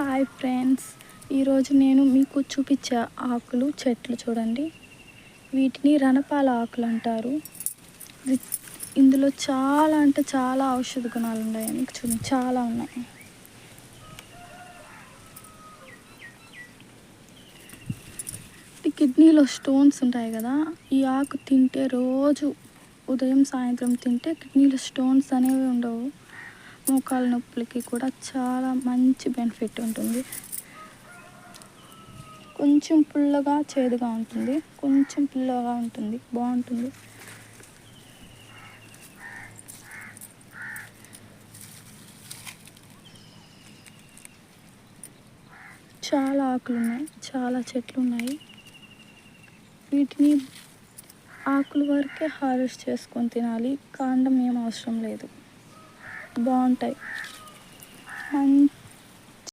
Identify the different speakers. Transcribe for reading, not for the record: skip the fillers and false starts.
Speaker 1: Hi friends, ఈరోజు నేను మీకు చూపించే ఆకులు చెట్లు చూడండి. వీటిని రణపాల ఆకులు అంటారు. ఇందులో చాలా అంటే చాలా ఔషధ గుణాలు ఉన్నాయి. మీకు చూడండి, చాలా ఉన్నాయి. ఈ కిడ్నీలో స్టోన్స్ ఉంటాయి కదా, ఈ ఆకు తింటే రోజు ఉదయం సాయంత్రం తింటే కిడ్నీలో స్టోన్స్ అనేవి ఉండవు. మోకాల నొప్పులకి కూడా చాలా మంచి బెనిఫిట్ ఉంటుంది. కొంచెం పుల్లగా చేదుగా ఉంటుంది, కొంచెం పుల్లగా ఉంటుంది, బాగుంటుంది. చాలా ఆకులు ఉన్నాయి, చాలా చెట్లు ఉన్నాయి. వీటిని ఆకుల వరకే హార్వెస్ట్ చేసుకొని తినాలి, కాండం ఏం అవసరం లేదు. బాగుంటాయి.